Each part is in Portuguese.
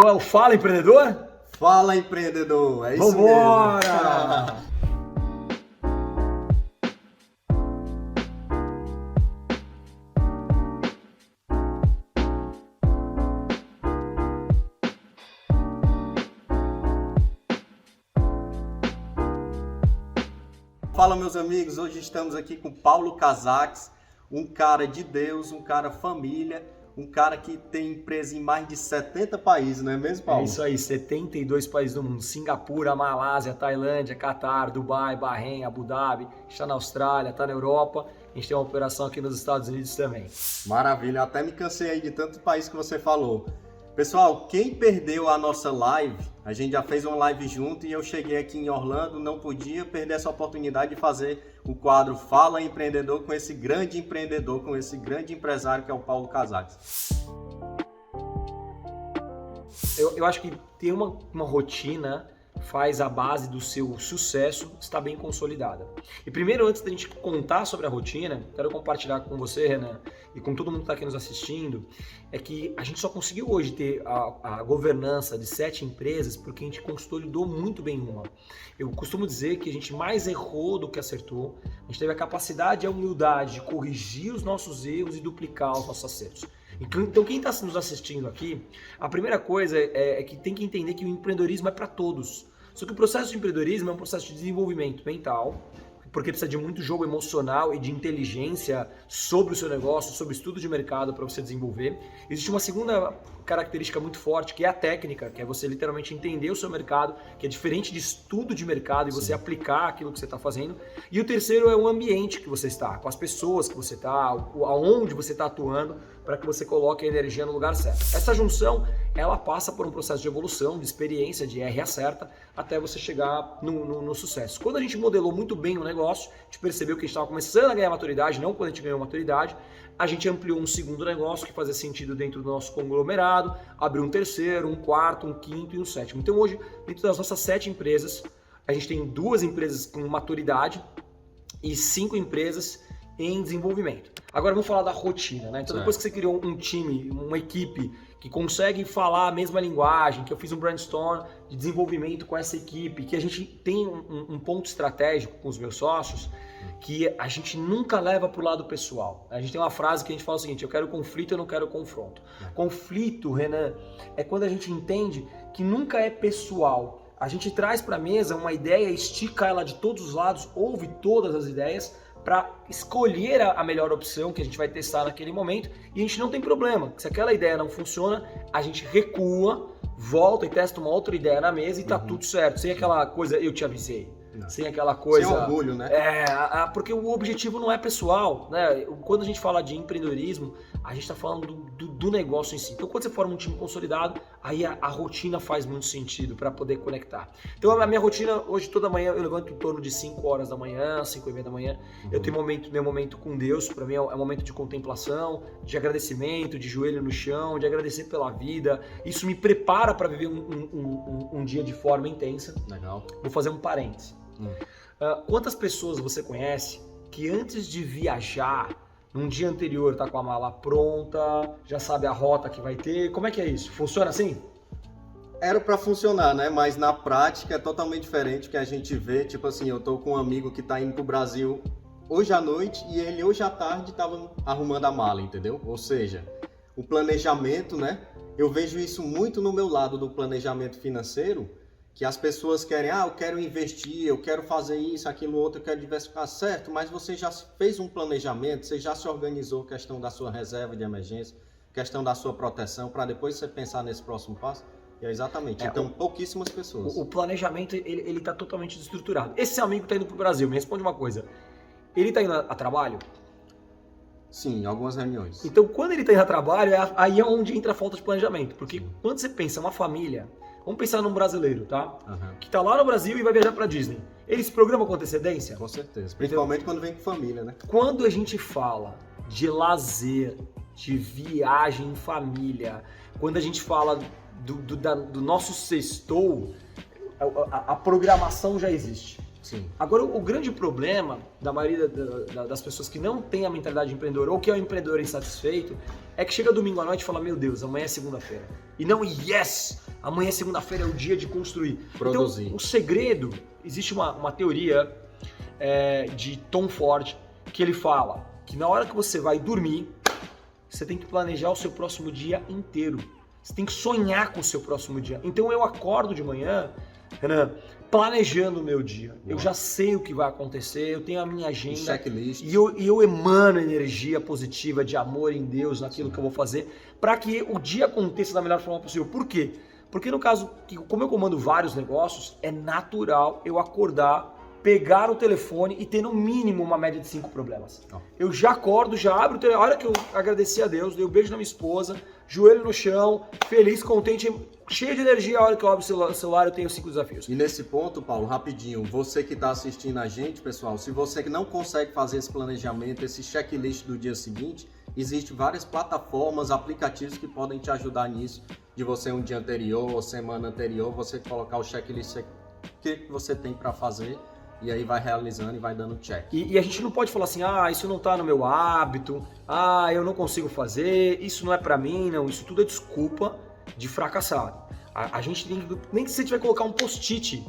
Então é o Fala Empreendedor? Fala empreendedor, é isso Vambora! mesmo. Fala meus amigos, hoje estamos aqui com Paulo Casaques, um cara de Deus, um cara família, um cara que tem empresa em mais de 70 países, não é mesmo, Paulo? É isso aí, 72 países do mundo, Singapura, Malásia, Tailândia, Catar, Dubai, Bahrein, Abu Dhabi, está na Austrália, está na Europa, a gente tem uma operação aqui nos Estados Unidos também. Maravilha, até me cansei aí de tanto país que você falou. Pessoal, quem perdeu a nossa live, a gente já fez uma live junto e eu cheguei aqui em Orlando, não podia perder essa oportunidade de fazer o quadro Fala Empreendedor com esse grande empreendedor, com esse grande empresário que é o Paulo Casaques. Eu acho que ter uma rotina faz a base do seu sucesso estar bem consolidada. E primeiro, antes da gente contar sobre a rotina, quero compartilhar com você, Renan, e com todo mundo que está aqui nos assistindo, é que a gente só conseguiu hoje ter a governança de 7 empresas porque a gente consolidou muito bem uma. Eu costumo dizer que a gente mais errou do que acertou, a gente teve a capacidade e a humildade de corrigir os nossos erros e duplicar os nossos acertos. Então quem está nos assistindo aqui, a primeira coisa é que tem que entender que o empreendedorismo é para todos. Só que o processo de empreendedorismo é um processo de desenvolvimento mental, porque precisa de muito jogo emocional e de inteligência sobre o seu negócio, sobre estudo de mercado para você desenvolver. Existe uma segunda característica muito forte, que é a técnica, que é você literalmente entender o seu mercado, que é diferente de estudo de mercado e você aplicar aquilo que você está fazendo. E o terceiro é o ambiente que você está, com as pessoas que você está, aonde você está atuando, para que você coloque a energia no lugar certo. Essa junção, ela passa por um processo de evolução, de experiência, de R acerta, até você chegar no sucesso. Quando a gente modelou muito bem o negócio, a gente percebeu que a gente estava começando a ganhar maturidade, não quando a gente ganhou maturidade, a gente ampliou um segundo negócio que fazia sentido dentro do nosso conglomerado, abriu um terceiro, um quarto, um quinto e um sétimo. Então hoje, dentro das nossas 7 empresas, a gente tem 2 empresas com maturidade e 5 empresas em desenvolvimento. Agora vamos falar da rotina, né? Então depois que você criou um time, uma equipe que consegue falar a mesma linguagem, que eu fiz um brainstorm de desenvolvimento com essa equipe, que a gente tem um ponto estratégico com os meus sócios, que a gente nunca leva para o lado pessoal. A gente tem uma frase que a gente fala o seguinte: eu quero conflito, eu não quero confronto. Conflito, Renan, é quando a gente entende que nunca é pessoal. A gente traz para a mesa uma ideia, estica ela de todos os lados, ouve todas as ideias, para escolher a melhor opção que a gente vai testar naquele momento, e a gente não tem problema. Se aquela ideia não funciona, a gente recua, volta e testa uma outra ideia na mesa e tá tudo certo. Sem aquela coisa, eu te avisei. Não. Sem aquela coisa... Sem orgulho, né? Porque o objetivo não é pessoal, né? Quando a gente fala de empreendedorismo, a gente está falando do negócio em si. Então, quando você forma um time consolidado, aí a rotina faz muito sentido para poder conectar. Então, a minha rotina, hoje, toda manhã, eu levanto em torno de 5 horas da manhã, 5:30 da manhã. Eu tenho meu momento com Deus, para mim é um momento de contemplação, de agradecimento, de joelho no chão, de agradecer pela vida. Isso me prepara para viver um dia de forma intensa. Legal. Vou fazer um parêntese. Quantas pessoas você conhece que antes de viajar, num dia anterior tá com a mala pronta, já sabe a rota que vai ter? Como é que é isso? Funciona assim? Era para funcionar, né? Mas na prática é totalmente diferente que a gente vê. Tipo assim, eu tô com um amigo que tá indo pro Brasil hoje à noite e ele hoje à tarde tava arrumando a mala, entendeu? Ou seja, o planejamento, né? Eu vejo isso muito no meu lado do planejamento financeiro, que as pessoas querem, eu quero investir, eu quero fazer isso, aquilo, outro, eu quero diversificar, certo, mas você já fez um planejamento, você já se organizou, questão da sua reserva de emergência, questão da sua proteção, para depois você pensar nesse próximo passo? É exatamente, então pouquíssimas pessoas. O planejamento, ele está totalmente desestruturado. Esse seu amigo está indo para o Brasil, me responde uma coisa, ele está indo a trabalho? Sim, algumas reuniões. Então, quando ele está indo a trabalho, aí é onde entra a falta de planejamento, porque quando você pensa uma família, vamos pensar num brasileiro, tá? Que tá lá no Brasil e vai viajar pra Disney. Ele se programa com antecedência? Com certeza. Principalmente quando vem com família, né? Quando a gente fala de lazer, de viagem em família, quando a gente fala do nosso sextou, a programação já existe. Sim. Agora, o grande problema da maioria das pessoas que não tem a mentalidade de empreendedor ou que é um empreendedor insatisfeito é que chega domingo à noite e fala: meu Deus, amanhã é segunda-feira. E não yes! Amanhã, segunda-feira, é o dia de construir. Produzir. Então, o segredo, existe uma teoria de Tom Ford, que ele fala que na hora que você vai dormir, você tem que planejar o seu próximo dia inteiro. Você tem que sonhar com o seu próximo dia. Então eu acordo de manhã, Renan, planejando o meu dia. Eu já sei o que vai acontecer, eu tenho a minha agenda. Checklist. E eu emano energia positiva de amor em Deus, naquilo que eu vou fazer, para que o dia aconteça da melhor forma possível. Por quê? Porque no caso, como eu comando vários negócios, é natural eu acordar, pegar o telefone e ter no mínimo uma média de 5 problemas. Eu já acordo, já abro o telefone, a hora que eu agradeci a Deus, dei um beijo na minha esposa, joelho no chão, feliz, contente, cheio de energia, a hora que eu abro o celular eu tenho 5 desafios. E nesse ponto, Paulo, rapidinho, você que está assistindo a gente, pessoal, se você não consegue fazer esse planejamento, esse checklist do dia seguinte, existem várias plataformas, aplicativos que podem te ajudar nisso, de você um dia anterior ou semana anterior, você colocar o checklist que você tem para fazer, e aí vai realizando e vai dando check. E a gente não pode falar assim, isso não tá no meu hábito, eu não consigo fazer, isso não é pra mim, não. Isso tudo é desculpa de fracassado. A gente tem que, nem que você tiver que colocar um post-it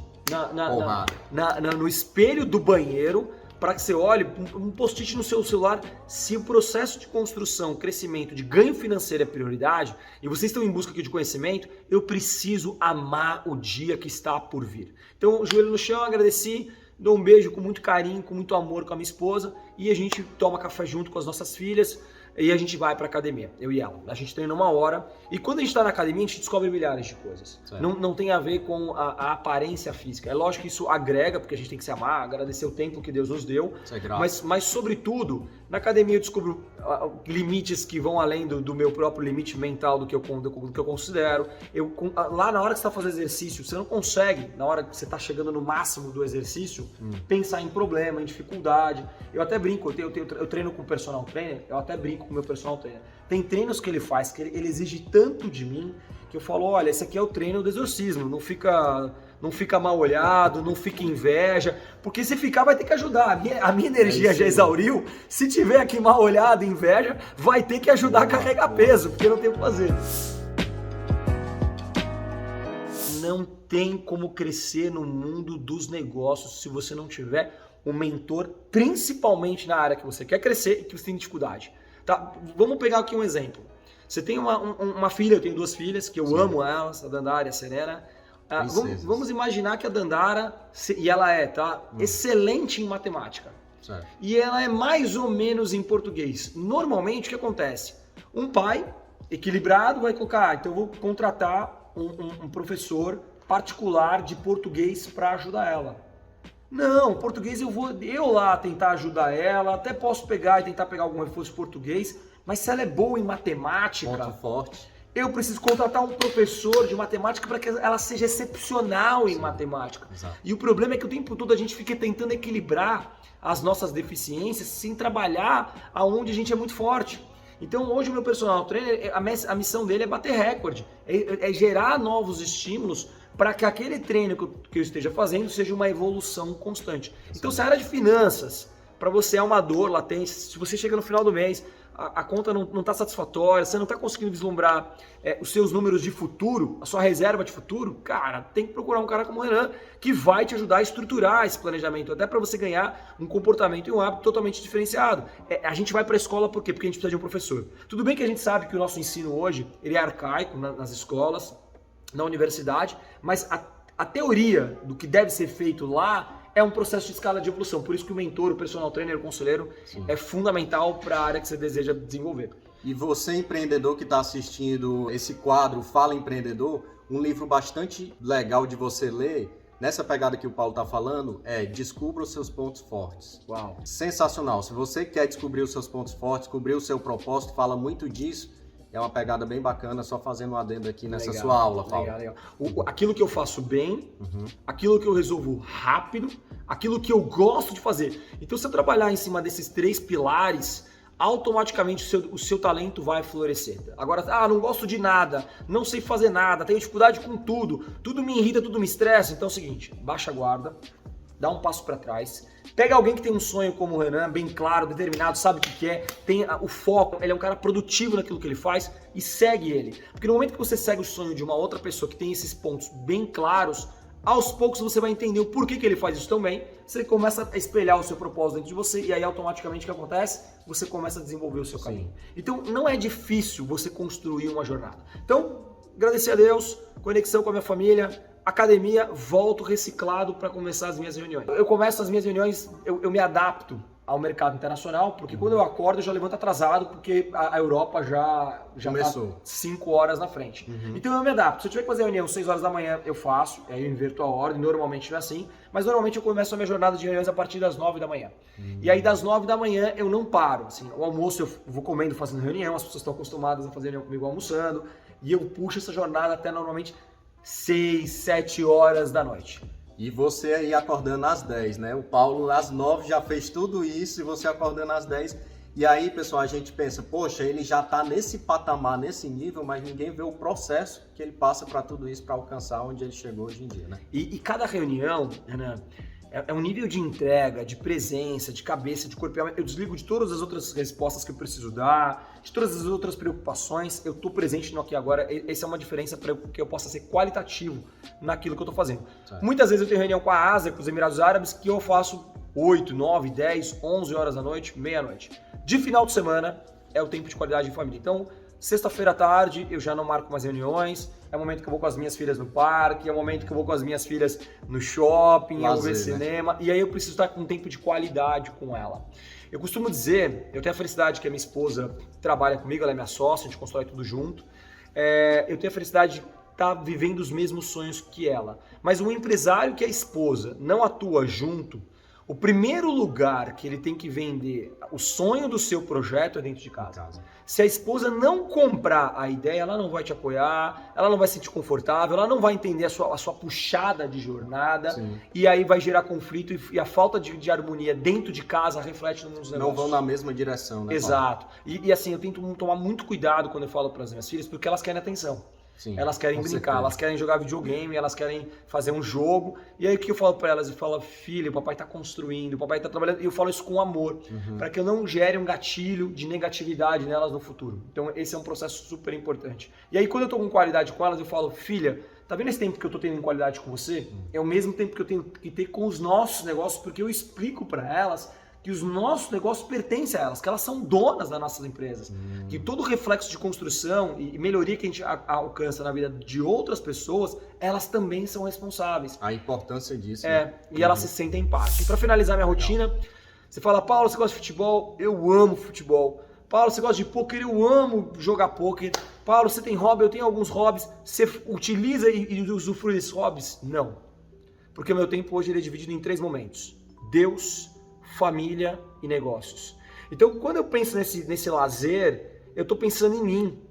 no espelho do banheiro, para que você olhe, um post-it no seu celular, se o processo de construção, crescimento, de ganho financeiro é prioridade, e vocês estão em busca aqui de conhecimento, eu preciso amar o dia que está por vir. Então, joelho no chão, agradeci, dou um beijo com muito carinho, com muito amor com a minha esposa e a gente toma café junto com as nossas filhas e a gente vai pra academia, eu e ela. A gente treina 1 hora e quando a gente tá na academia a gente descobre milhares de coisas. Não tem a ver com a aparência física. É lógico que isso agrega, porque a gente tem que se amar, agradecer o tempo que Deus nos deu. Mas sobretudo, na academia eu descubro limites que vão além do meu próprio limite mental, do que eu considero. Lá na hora que você está fazendo exercício, você não consegue, na hora que você está chegando no máximo do exercício, pensar em problema, em dificuldade. Eu até brinco, eu treino com o personal trainer, eu até brinco com o meu personal trainer. Tem treinos que ele faz, que ele exige tanto de mim, que eu falo, olha, esse aqui é o treino do exorcismo, não fica mal olhado, não fica inveja, porque se ficar vai ter que ajudar, a minha energia já exauriu, se tiver aqui mal olhado, inveja, vai ter que ajudar a carregar peso, porque não tem o que fazer. Não tem como crescer no mundo dos negócios se você não tiver um mentor, principalmente na área que você quer crescer e que você tem dificuldade. Tá? Vamos pegar aqui um exemplo. Você tem uma filha, eu tenho 2 filhas, que eu amo elas, a Dandara e a Serena. Vamos imaginar que a Dandara, e ela é, excelente em matemática. Certo. E ela é mais ou menos em português. Normalmente, o que acontece? Um pai equilibrado vai colocar, então eu vou contratar um professor particular de português para ajudar ela. Não, português eu vou lá tentar ajudar ela, até posso pegar e tentar pegar algum reforço português, mas se ela é boa em matemática, ponto forte, eu preciso contratar um professor de matemática para que ela seja excepcional em matemática. Exato. E o problema é que o tempo todo a gente fica tentando equilibrar as nossas deficiências sem trabalhar aonde a gente é muito forte. Então hoje o meu personal trainer, a missão dele é bater recorde, é gerar novos estímulos para que aquele treino que eu esteja fazendo seja uma evolução constante. Então se a área de finanças, para você é uma dor latente, se você chega no final do mês, a conta não está satisfatória, você não está conseguindo vislumbrar os seus números de futuro, a sua reserva de futuro, cara, tem que procurar um cara como o Renan que vai te ajudar a estruturar esse planejamento, até para você ganhar um comportamento e um hábito totalmente diferenciado. A gente vai para a escola por quê? Porque a gente precisa de um professor. Tudo bem que a gente sabe que o nosso ensino hoje ele é arcaico nas escolas, na universidade, mas a teoria do que deve ser feito lá é um processo de escala de evolução. Por isso que o mentor, o personal trainer, o conselheiro é fundamental para a área que você deseja desenvolver. E você, empreendedor que está assistindo esse quadro Fala Empreendedor, um livro bastante legal de você ler, nessa pegada que o Paulo está falando, é Descubra os seus pontos fortes. Uau! Sensacional. Se você quer descobrir os seus pontos fortes, descobrir o seu propósito, fala muito disso. É uma pegada bem bacana, só fazendo um adendo aqui nessa sua aula, Paulo. Legal. Aquilo que eu faço bem, aquilo que eu resolvo rápido, aquilo que eu gosto de fazer. Então, se eu trabalhar em cima desses 3 pilares, automaticamente o seu talento vai florescer. Agora, não gosto de nada, não sei fazer nada, tenho dificuldade com tudo me irrita, tudo me estressa. Então é o seguinte, baixa a guarda, dá um passo para trás, pega alguém que tem um sonho como o Renan, bem claro, determinado, sabe o que quer, tem o foco, ele é um cara produtivo naquilo que ele faz e segue ele. Porque no momento que você segue o sonho de uma outra pessoa que tem esses pontos bem claros, aos poucos você vai entender o porquê que ele faz isso tão bem, você começa a espelhar o seu propósito dentro de você e aí automaticamente o que acontece? Você começa a desenvolver o seu caminho. Então não é difícil você construir uma jornada. Então, agradecer a Deus, conexão com a minha família, academia, volto reciclado para começar as minhas reuniões. Eu começo as minhas reuniões, eu me adapto ao mercado internacional, porque quando eu acordo eu já levanto atrasado, porque a Europa já começou. Tá 5 horas na frente. Então eu me adapto. Se eu tiver que fazer reunião 6 horas da manhã, eu faço, aí eu inverto a ordem, normalmente não é assim, mas normalmente eu começo a minha jornada de reuniões a partir das 9 da manhã. E aí das 9 da manhã eu não paro, assim, o almoço eu vou comendo, fazendo reunião, as pessoas estão acostumadas a fazer reunião comigo almoçando, e eu puxo essa jornada até normalmente 6, 7 horas da noite. E você aí acordando às 10, né? O Paulo às 9 já fez tudo isso e você acordando às 10. E aí, pessoal, a gente pensa, poxa, ele já tá nesse patamar, nesse nível, mas ninguém vê o processo que ele passa para tudo isso, para alcançar onde ele chegou hoje em dia, né? E cada reunião, Renan, é um nível de entrega, de presença, de cabeça, de corpo. Eu desligo de todas as outras respostas que eu preciso dar, de todas as outras preocupações. Eu estou presente no aqui e agora. Essa é uma diferença para que eu possa ser qualitativo naquilo que eu estou fazendo. Certo. Muitas vezes eu tenho reunião com a Ásia, com os Emirados Árabes, que eu faço 8, 9, 10, 11 horas da noite, meia-noite. De final de semana é o tempo de qualidade em família. Então, sexta-feira à tarde eu já não marco mais reuniões, é o momento que eu vou com as minhas filhas no parque, é o momento que eu vou com as minhas filhas no shopping, eu vou ver cinema, e aí eu preciso estar com um tempo de qualidade com ela. Eu costumo dizer, eu tenho a felicidade que a minha esposa trabalha comigo, ela é minha sócia, a gente constrói tudo junto, eu tenho a felicidade de estar vivendo os mesmos sonhos que ela, mas um empresário que a esposa não atua junto, o primeiro lugar que ele tem que vender o sonho do seu projeto é dentro de casa. Se a esposa não comprar a ideia, ela não vai te apoiar, ela não vai se sentir confortável, ela não vai entender a sua puxada de jornada. Sim. E aí vai gerar conflito e a falta de harmonia dentro de casa reflete nos negócios. Não vão na mesma direção, né? Exato. E assim, eu tento tomar muito cuidado quando eu falo para as minhas filhas, porque elas querem atenção. Sim, elas querem brincar, certeza. Elas querem jogar videogame, elas querem fazer um jogo. E aí o que eu falo para elas? Eu falo, filha, o papai tá construindo, o papai tá trabalhando. E eu falo isso com amor, para que eu não gere um gatilho de negatividade nelas no futuro. Então esse é um processo super importante. E aí quando eu tô com qualidade com elas, eu falo, filha, tá vendo esse tempo que eu tô tendo em qualidade com você? É o mesmo tempo que eu tenho que ter com os nossos negócios, porque eu explico para elas que os nossos negócios pertencem a elas, que elas são donas das nossas empresas. Que todo reflexo de construção e melhoria que a gente alcança na vida de outras pessoas, elas também são responsáveis. A importância disso. E elas se sentem parte. E para finalizar minha rotina, você fala, Paulo, você gosta de futebol? Eu amo futebol. Paulo, você gosta de pôquer? Eu amo jogar pôquer. Paulo, você tem hobby? Eu tenho alguns hobbies. Você utiliza e usufrui desses hobbies? Não. Porque o meu tempo hoje ele é dividido em 3 momentos. Deus, família e negócios. Então, quando eu penso nesse lazer, eu estou pensando em mim.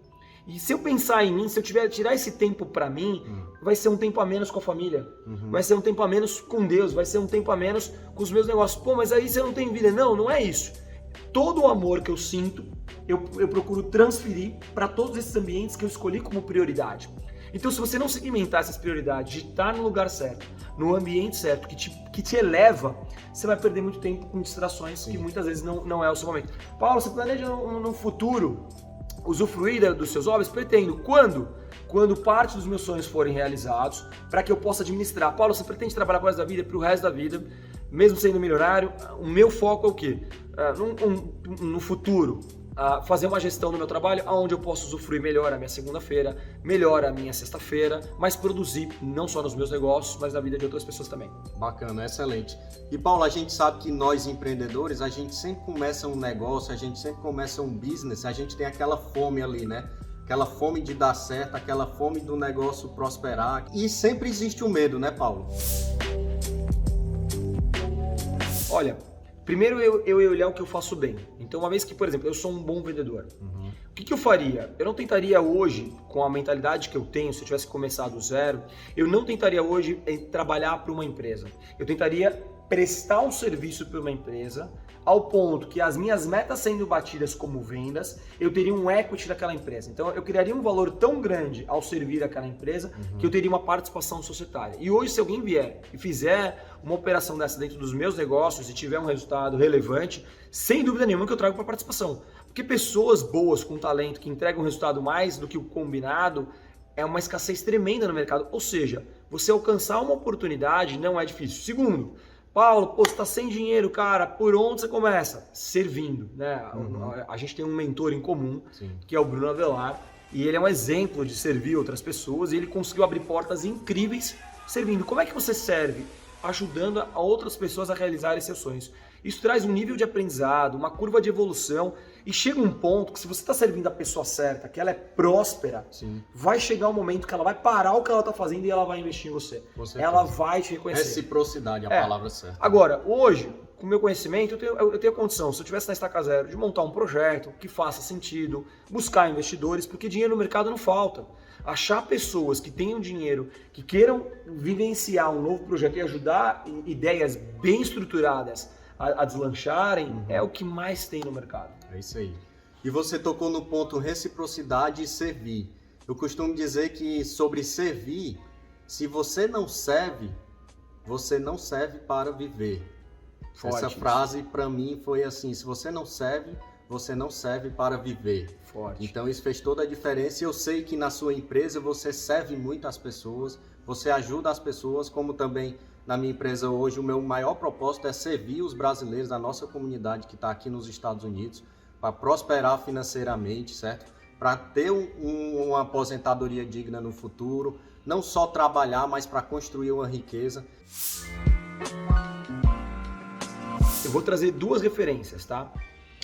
E se eu pensar em mim, se eu tirar esse tempo para mim, vai ser um tempo a menos com a família. Vai ser um tempo a menos com Deus, vai ser um tempo a menos com os meus negócios. Pô, mas aí você não tem vida. Não, não é isso. Todo o amor que eu sinto, eu procuro transferir para todos esses ambientes que eu escolhi como prioridade. Então, se você não segmentar essas prioridades, de estar no lugar certo, no ambiente certo, que te eleva, você vai perder muito tempo com distrações. Sim. Que muitas vezes não é o seu momento. Paulo, você planeja no futuro usufruir dos seus hobbies? Pretendo. Quando? Quando parte dos meus sonhos forem realizados, para que eu possa administrar. Paulo, você pretende trabalhar pro resto da vida? Para o resto da vida, mesmo sendo milionário, o meu foco é o quê? No futuro. Fazer uma gestão do meu trabalho onde eu posso usufruir melhor a minha segunda-feira, melhor a minha sexta-feira, mas produzir não só nos meus negócios, mas na vida de outras pessoas também. Bacana, excelente. E Paulo, a gente sabe que nós empreendedores, a gente sempre começa um negócio, a gente sempre começa um business, a gente tem aquela fome ali, né? Aquela fome de dar certo, aquela fome do negócio prosperar. E sempre existe o medo, né, Paulo? Olha, primeiro eu ia olhar o que eu faço bem. Então, uma vez que, por exemplo, eu sou um bom vendedor, o que eu faria? Eu não tentaria hoje, com a mentalidade que eu tenho, se eu tivesse começado do zero, eu não tentaria hoje trabalhar para uma empresa. Eu tentaria prestar um serviço para uma empresa ao ponto que as minhas metas sendo batidas como vendas, eu teria um equity daquela empresa. Então eu criaria um valor tão grande ao servir aquela empresa que eu teria uma participação societária. E hoje, se alguém vier e fizer uma operação dessa dentro dos meus negócios e tiver um resultado relevante, sem dúvida nenhuma que eu trago para participação. Porque pessoas boas com talento que entregam um resultado mais do que o combinado é uma escassez tremenda no mercado. Ou seja, você alcançar uma oportunidade não é difícil. Segundo, Paulo, pô, você tá sem dinheiro, cara, por onde você começa? Servindo, né? A gente tem um mentor em comum, que é o Bruno Avelar, e ele é um exemplo de servir outras pessoas, e ele conseguiu abrir portas incríveis servindo. Como é que você serve? Ajudando a outras pessoas a realizarem seus sonhos. Isso traz um nível de aprendizado, uma curva de evolução, e chega um ponto que se você está servindo a pessoa certa, que ela é próspera, vai chegar um momento que ela vai parar o que ela está fazendo e ela vai investir em você. Ela vai te reconhecer. Reciprocidade, a palavra certa. Agora, hoje, com o meu conhecimento, eu tenho a condição, se eu tivesse na Estaca Zero, de montar um projeto que faça sentido, buscar investidores, porque dinheiro no mercado não falta. Achar pessoas que tenham dinheiro, que queiram vivenciar um novo projeto e ajudar ideias bem estruturadas a deslancharem, é o que mais tem no mercado. É isso aí. E você tocou no ponto reciprocidade e servir. Eu costumo dizer que sobre servir, se você não serve para viver. Forte Essa isso. frase para mim foi assim, se você não serve para viver. Forte. Então isso fez toda a diferença e eu sei que na sua empresa você serve muito as pessoas, você ajuda as pessoas, como também na minha empresa hoje o meu maior propósito é servir os brasileiros da nossa comunidade que está aqui nos Estados Unidos para prosperar financeiramente, certo? Para ter uma aposentadoria digna no futuro, não só trabalhar, mas para construir uma riqueza. Eu vou trazer duas referências, tá?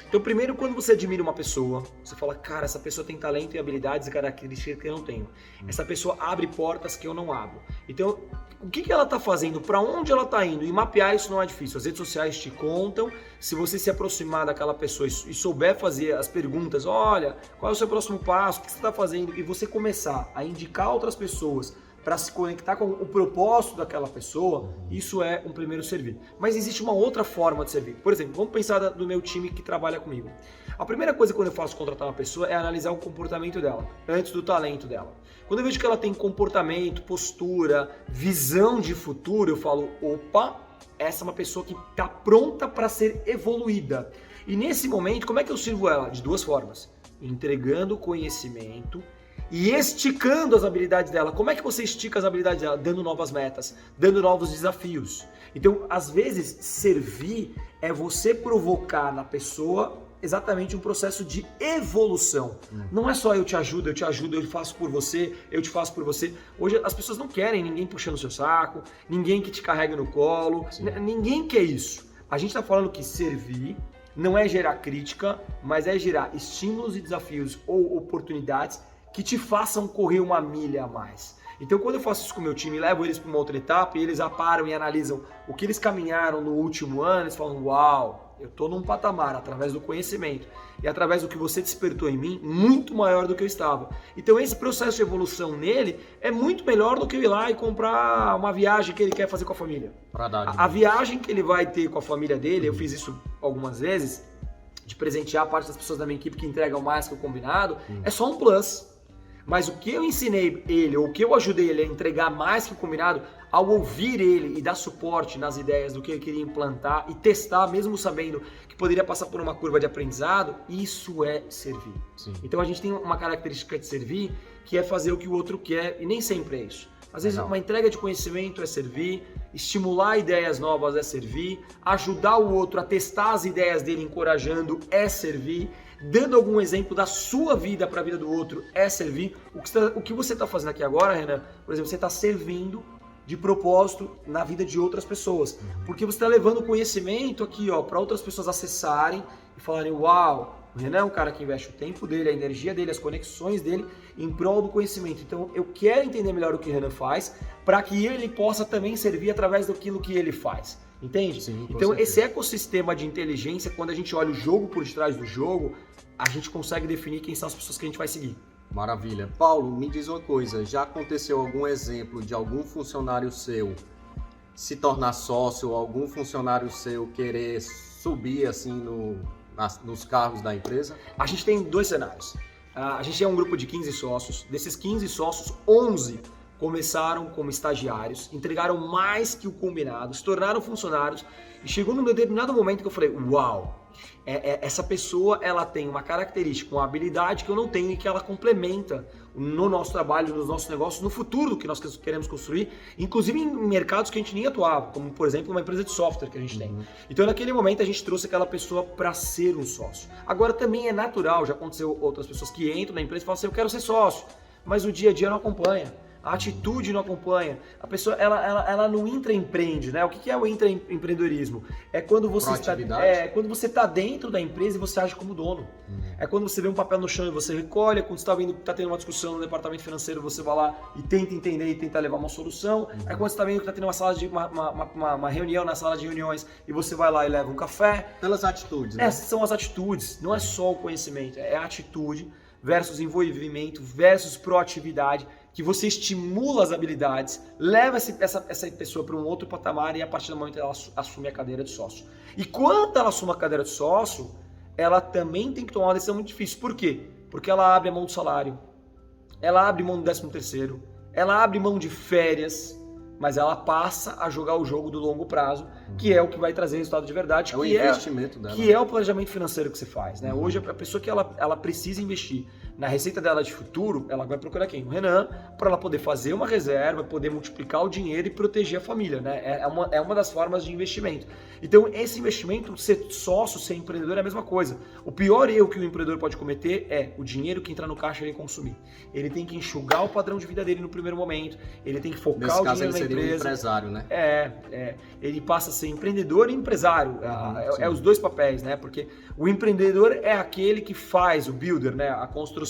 Então, primeiro, quando você admira uma pessoa, você fala, cara, essa pessoa tem talento e habilidades e características que eu não tenho. Essa pessoa abre portas que eu não abro. Então, o que ela está fazendo? Para onde ela está indo? E mapear isso não é difícil. As redes sociais te contam. Se você se aproximar daquela pessoa e souber fazer as perguntas, olha, qual é o seu próximo passo? O que você está fazendo? E você começar a indicar outras pessoas para se conectar com o propósito daquela pessoa, isso é um primeiro servir. Mas existe uma outra forma de servir. Por exemplo, vamos pensar do meu time que trabalha comigo. A primeira coisa quando eu faço contratar uma pessoa é analisar o comportamento dela, antes do talento dela. Quando eu vejo que ela tem comportamento, postura, visão de futuro, eu falo, opa, essa é uma pessoa que está pronta para ser evoluída. E nesse momento, como é que eu sirvo ela? De duas formas. Entregando conhecimento e esticando as habilidades dela. Como é que você estica as habilidades dela? Dando novas metas, dando novos desafios. Então, às vezes, servir é você provocar na pessoa exatamente um processo de evolução. Não é só eu te ajudo, eu faço por você, eu te faço por você. Hoje as pessoas não querem ninguém puxando o seu saco, ninguém que te carregue no colo, ninguém quer isso. A gente está falando que servir não é gerar crítica, mas é gerar estímulos e desafios ou oportunidades que te façam correr uma milha a mais. Então, quando eu faço isso com o meu time, levo eles para uma outra etapa e eles param e analisam o que eles caminharam no último ano, eles falam, uau, eu estou num patamar, através do conhecimento e através do que você despertou em mim, muito maior do que eu estava. Então, esse processo de evolução nele é muito melhor do que eu ir lá e comprar uma viagem que ele quer fazer com a família. A viagem que ele vai ter com a família dele, eu fiz isso algumas vezes, de presentear a parte das pessoas da minha equipe que entregam mais que o combinado, é só um plus. Mas o que eu ensinei ele, ou o que eu ajudei ele a entregar mais que o combinado, ao ouvir ele e dar suporte nas ideias do que ele queria implantar e testar, mesmo sabendo que poderia passar por uma curva de aprendizado, isso é servir. Sim. Então a gente tem uma característica de servir que é fazer o que o outro quer e nem sempre é isso. Às vezes uma entrega de conhecimento é servir, estimular ideias novas é servir, ajudar o outro a testar as ideias dele encorajando é servir, dando algum exemplo da sua vida para a vida do outro é servir. O que você está fazendo aqui agora, Renan, por exemplo, você está servindo de propósito na vida de outras pessoas, porque você está levando conhecimento aqui para outras pessoas acessarem e falarem, uau, o Renan é um cara que investe o tempo dele, a energia dele, as conexões dele em prol do conhecimento. Então eu quero entender melhor o que o Renan faz para que ele possa também servir através daquilo que ele faz. Entende? Sim, então esse ecossistema de inteligência, quando a gente olha o jogo por detrás do jogo, a gente consegue definir quem são as pessoas que a gente vai seguir. Maravilha. Paulo, me diz uma coisa, já aconteceu algum exemplo de algum funcionário seu se tornar sócio ou algum funcionário seu querer subir assim nos cargos da empresa? A gente tem 2 cenários. A gente é um grupo de 15 sócios. Desses 15 sócios, 11 começaram como estagiários, entregaram mais que o combinado, se tornaram funcionários e chegou num determinado momento que eu falei, uau, essa pessoa ela tem uma característica, uma habilidade que eu não tenho e que ela complementa no nosso trabalho, nos nossos negócios, no futuro que nós queremos construir, inclusive em mercados que a gente nem atuava, como por exemplo uma empresa de software que a gente tem. Então naquele momento a gente trouxe aquela pessoa para ser um sócio. Agora também é natural, já aconteceu outras pessoas que entram na empresa e falam assim, eu quero ser sócio, mas o dia a dia não acompanha. A atitude não acompanha. A pessoa ela não intraempreende, né? O que é o intraempreendedorismo? É quando você está dentro da empresa e você age como dono. É quando você vê um papel no chão e você recolhe, é quando você está vendo que está tendo uma discussão no departamento financeiro, você vai lá e tenta entender e tenta levar uma solução. É quando você está vendo que está tendo uma reunião na sala de reuniões e você vai lá e leva um café. Pelas atitudes, né? Essas são as atitudes, não é só o conhecimento, é a atitude versus envolvimento versus proatividade, que você estimula as habilidades, leva essa pessoa para um outro patamar e a partir do momento ela assume a cadeira de sócio. E quando ela assume a cadeira de sócio, ela também tem que tomar uma decisão muito difícil. Por quê? Porque ela abre mão do salário, ela abre mão do 13º, ela abre mão de férias, mas ela passa a jogar o jogo do longo prazo, que é o que vai trazer resultado de verdade, é o investimento dela. Que é o planejamento financeiro que você faz, né? Hoje a pessoa que ela precisa investir na receita dela de futuro, ela vai procurar quem? O Renan, para ela poder fazer uma reserva, poder multiplicar o dinheiro e proteger a família, né? É uma das formas de investimento. Então, esse investimento, ser sócio, ser empreendedor é a mesma coisa. O pior erro que o empreendedor pode cometer é o dinheiro que entra no caixa ele consumir. Ele tem que enxugar o padrão de vida dele no primeiro momento, ele tem que focar o dinheiro na empresa. Um empresário, né? Ele passa a ser empreendedor e empresário. É os dois papéis, né? Porque o empreendedor é aquele que faz o builder, né? A construção.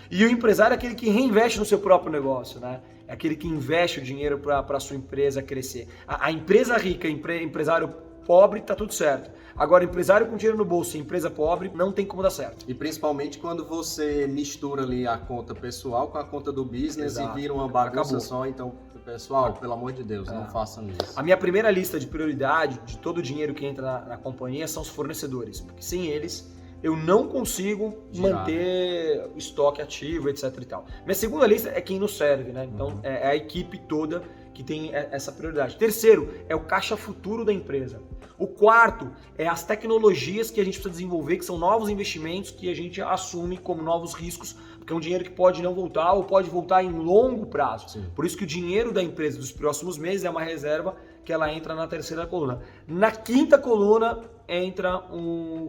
E o empresário é aquele que reinveste no seu próprio negócio, né? É aquele que investe o dinheiro para a sua empresa crescer. A empresa rica, empresário pobre, tá tudo certo. Agora, empresário com dinheiro no bolso e empresa pobre, não tem como dar certo. E principalmente quando você mistura ali a conta pessoal com a conta do business. Exato. E vira uma bagunça. Acabou. Só. Então, pessoal, pelo amor de Deus, não façam isso. A minha primeira lista de prioridade de todo o dinheiro que entra na companhia são os fornecedores, porque sem eles eu não consigo manter o estoque ativo, etc e tal. Minha segunda lista é quem nos serve, né? Então, é a equipe toda que tem essa prioridade. Terceiro, é o caixa futuro da empresa. O quarto é as tecnologias que a gente precisa desenvolver, que são novos investimentos que a gente assume como novos riscos, porque é um dinheiro que pode não voltar ou pode voltar em longo prazo. Sim. Por isso que o dinheiro da empresa dos próximos meses é uma reserva que ela entra na terceira coluna. Na quinta coluna entra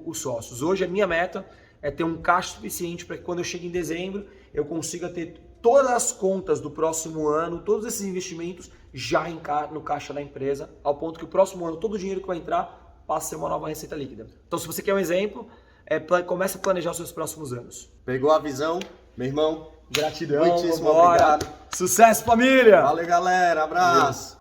os sócios. Hoje a minha meta é ter um caixa suficiente para que quando eu chegue em dezembro eu consiga ter todas as contas do próximo ano, todos esses investimentos já no caixa da empresa, ao ponto que o próximo ano todo o dinheiro que vai entrar passa a ser uma nova receita líquida. Então se você quer um exemplo, comece a planejar os seus próximos anos. Pegou a visão, meu irmão? Gratidão, muitíssimo obrigado. Sucesso, família! Valeu, galera. Abraço.